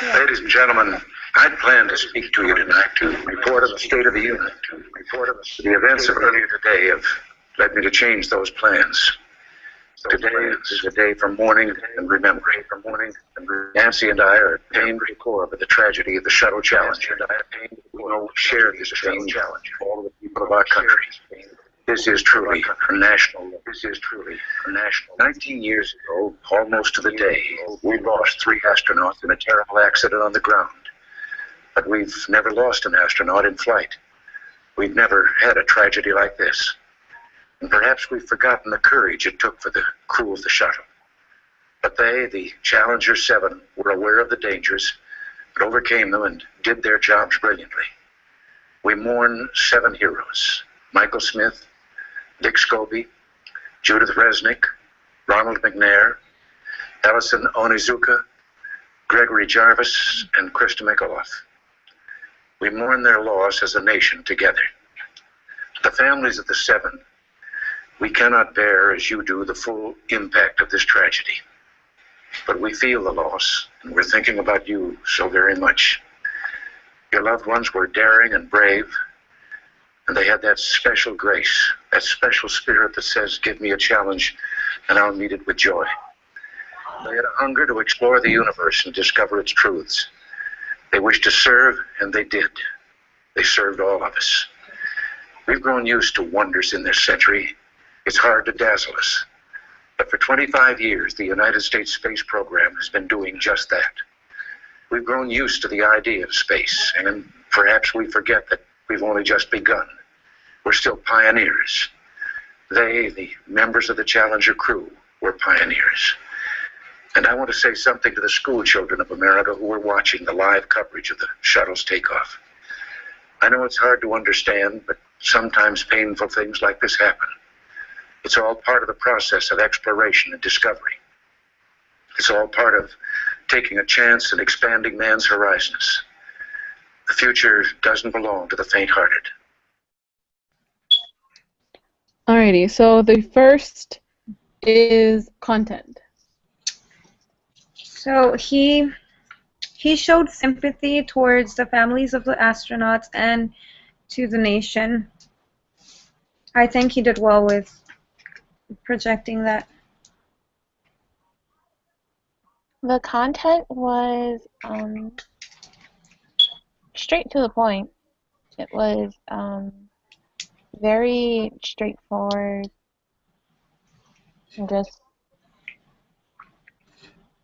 Ladies and gentlemen, I plan to speak to you tonight to report on the state of the union. The events of earlier today have led me to change those plans. Today is a day for mourning and remembering. Nancy and I are pained to the core by the tragedy of the shuttle challenge. We know we share this pain, all of the people of our country. This is truly a national. 19 years ago, almost to the day, we lost 3 astronauts in a terrible accident on the ground. But we've never lost an astronaut in flight. We've never had a tragedy like this. And perhaps we've forgotten the courage it took for the crew of the shuttle. But they, the Challenger 7, were aware of the dangers, but overcame them and did their jobs brilliantly. We mourn 7 heroes: Michael Smith, Dick Scobie, Judith Resnick, Ronald McNair, Ellison Onizuka, Gregory Jarvis, and Krista Mikaloff. We mourn their loss as a nation together. The families of the 7, we cannot bear, as you do, the full impact of this tragedy. But we feel the loss, and we're thinking about you so very much. Your loved ones were daring and brave, and they had that special grace, that special spirit that says, give me a challenge, and I'll meet it with joy. They had a hunger to explore the universe and discover its truths. They wished to serve, and they did. They served all of us. We've grown used to wonders in this century. It's hard to dazzle us. But for 25 years, the United States space program has been doing just that. We've grown used to the idea of space, and perhaps we forget that we've only just begun. We're still pioneers. They, the members of the Challenger crew, were pioneers. And I want to say something to the school children of America who were watching the live coverage of the shuttle's takeoff. I know it's hard to understand, but sometimes painful things like this happen. It's all part of the process of exploration and discovery. It's all part of taking a chance and expanding man's horizons. The future doesn't belong to the faint-hearted. Alrighty, so the first is content. So he showed sympathy towards the families of the astronauts and to the nation. I think he did well with projecting that. The content was straight to the point. It was very straightforward and just,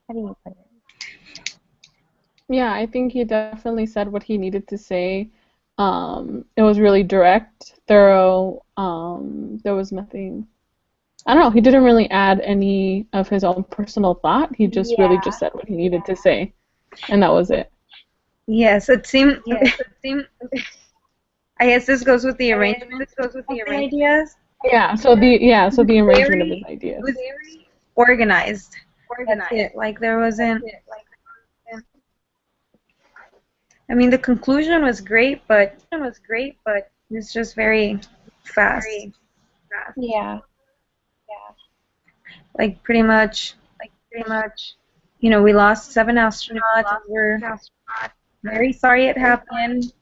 how do you put it? Yeah, I think he definitely said what he needed to say. It was really direct, thorough. There was nothing, I don't know, he didn't really add any of his own personal thought. He just really just said what he needed to say, and that was it. Yes, it seemed. I guess this goes with the arrangement. Ideas. Yeah. So the arrangement of his ideas. It was very organized. That's it. Like there wasn't. I mean, the conclusion was great, but it's just very fast. Yeah. Like pretty much. You know, we lost 7 astronauts. And we're very sorry it happened.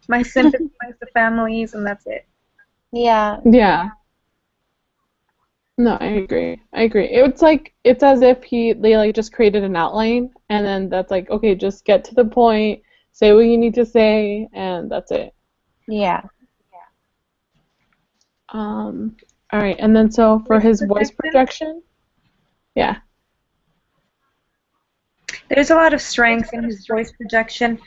My sympathy with the families, and that's it. Yeah. Yeah. No, I agree. It's as if they like just created an outline, and then that's like, okay, just get to the point, say what you need to say, and that's it. Yeah. All right, and then so for his voice projection, yeah. There's a lot of strength in his voice projection.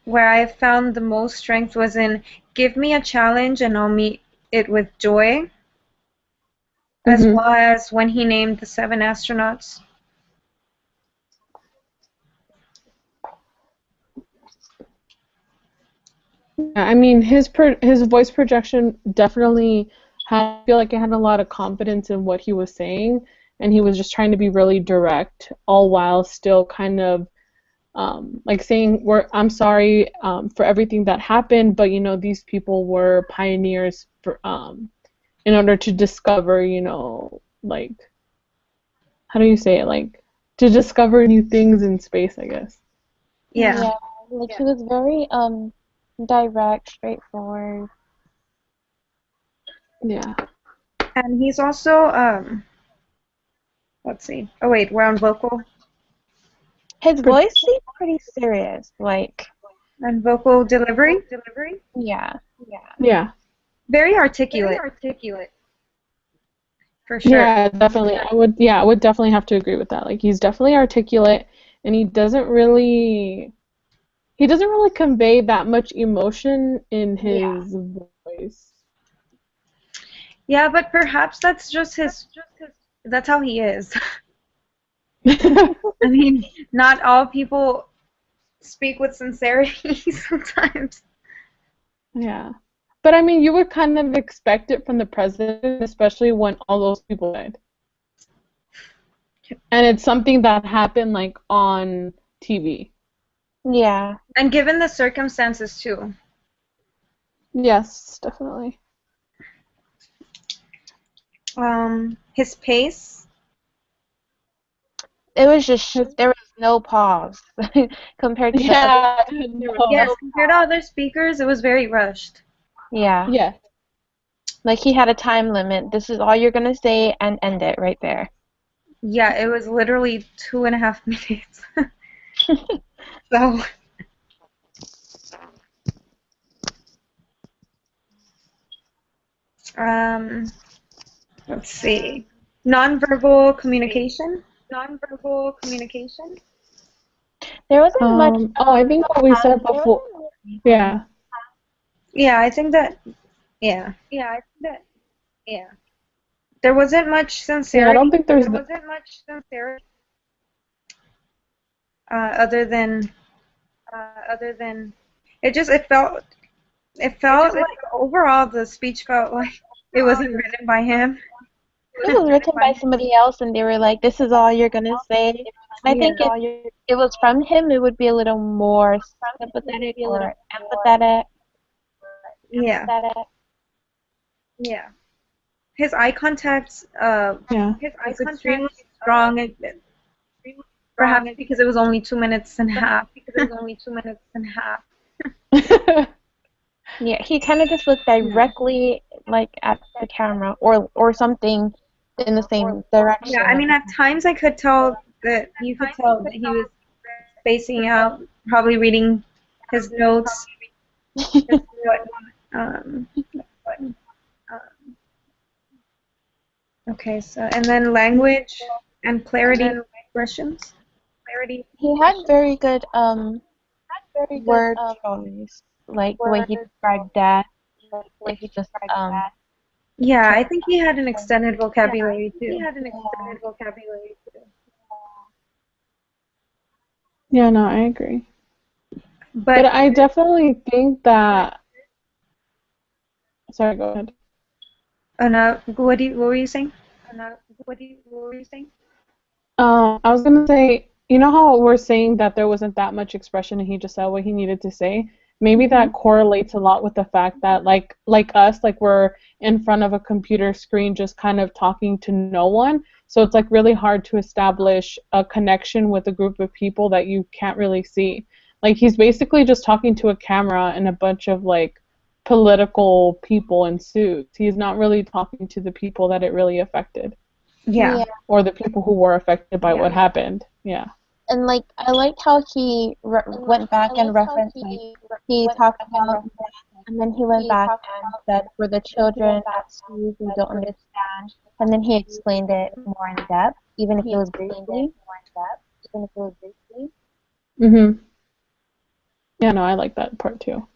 Where I found the most strength was in give me a challenge and I'll meet it with joy, as well as when he named the 7 astronauts. Yeah, I mean, his voice projection definitely I feel like it had a lot of confidence in what he was saying, and he was just trying to be really direct, all while still kind of like saying, I'm sorry for everything that happened, but, you know, these people were pioneers for, in order to discover, you know, like, how do you say it, like, to discover new things in space, I guess. Yeah. Yeah, like he was very direct, straightforward. Yeah. And he's also let's see. Oh wait, we're on vocal His voice seemed pretty serious. Like, and vocal delivery. yeah. Yeah. Very articulate. For sure. Yeah, definitely. I would definitely have to agree with that. Like he's definitely articulate and he doesn't really convey that much emotion in his voice. Yeah, but perhaps that's just his. That's how he is. Yeah. I mean, not all people speak with sincerity sometimes. But I mean, you would kind of expect it from the president, especially when all those people died. And it's something that happened like on TV. Yeah. And given the circumstances too. Yes, definitely. His pace. It was just, there was no pause compared to the other. Yes, compared to other speakers, it was very rushed. Yeah. Yeah. Like he had a time limit. This is all you're gonna say and end it right there. Yeah, it was literally 2.5 minutes. So. Let's see. Nonverbal communication. There wasn't much. I think what we said before. Yeah. Yeah, I think that. Yeah. There wasn't much sincerity. Yeah, I don't think there's other than it felt like overall the speech felt like it wasn't written by him. It was written by somebody else, and they were like, "This is all you're gonna say." And I think if it was from him, it would be a little more sympathetic or empathetic. Yeah. His eye contact was extremely strong, perhaps because it was only 2.5 minutes. Yeah, he kind of just looked directly like at the camera or something in the same direction. Yeah, I mean at times you could tell that he was spacing out, probably reading his notes. Okay, so and then language and clarity of expressions. He had very good word choice, like the way he described death. It's just Yeah, I think he had an extended vocabulary too. Yeah, no, I agree. But I definitely think that. Sorry, go ahead. what were you saying? I was gonna say, you know how we're saying that there wasn't that much expression and he just said what he needed to say? Maybe that correlates a lot with the fact that like us, like we're in front of a computer screen just kind of talking to no one. So it's like really hard to establish a connection with a group of people that you can't really see. Like he's basically just talking to a camera and a bunch of like political people in suits. He's not really talking to the people that it really affected. Yeah. Or the people who were affected by what happened. Yeah. And like I liked how he went back and referenced like he talked about that, and then he went back and said for the children at school who don't understand, and then he explained it more in depth, even if it was briefly. Mhm. Yeah, no, I like that part too.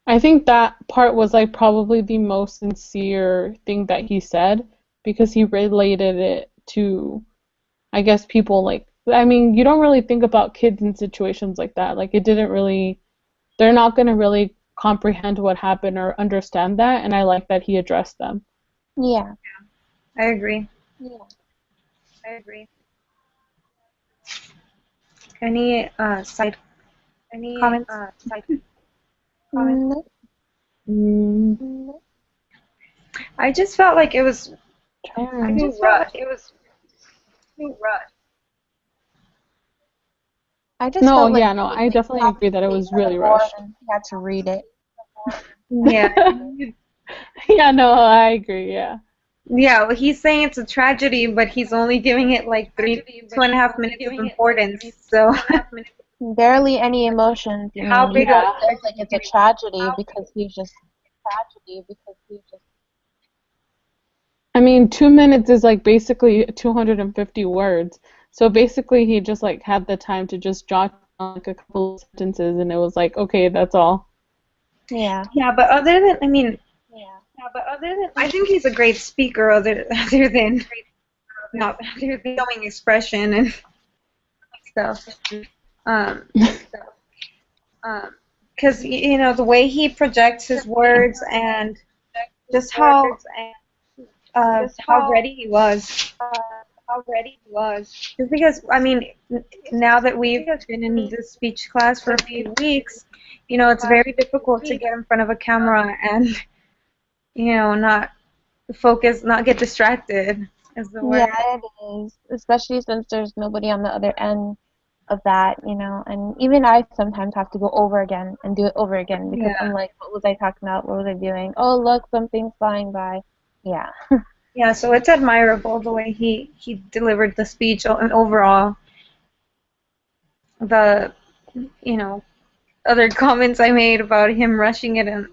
I think that part was like probably the most sincere thing that he said because he related it to, I guess, people like, I mean, you don't really think about kids in situations like that. Like it didn't really, they're not going to really comprehend what happened or understand that, and I like that he addressed them. Yeah. I agree. Any side comments? I just felt like it was too rushed. I just No, felt like yeah, no, I definitely agree that it was really more rushed. and he had to read it. Yeah. Yeah, no, I agree, yeah. Yeah, well, he's saying it's a tragedy, but he's only giving it like 2.5 minutes of importance. So Barely any emotions. I how mean, you big of don't a feel like it's a tragedy because he's just. I mean, 2 minutes is like basically 250 words. So basically, he just like had the time to just jot down like a couple of sentences, and it was like, okay, that's all. Yeah. Yeah, but other than I think he's a great speaker. Other than not showing expression and stuff. Because you know the way he projects his words and just how ready he was. Just because I mean, now that we've been in this speech class for a few weeks, you know, it's very difficult to get in front of a camera and not focus, not get distracted. Is the word. Yeah, it is. Especially since there's nobody on the other end of that, and even I sometimes have to go over again and do it over again because I'm like, what was I talking about? What was I doing? Oh, look, something's flying by. Yeah. Yeah, so it's admirable the way he delivered the speech and overall. The other comments I made about him rushing it and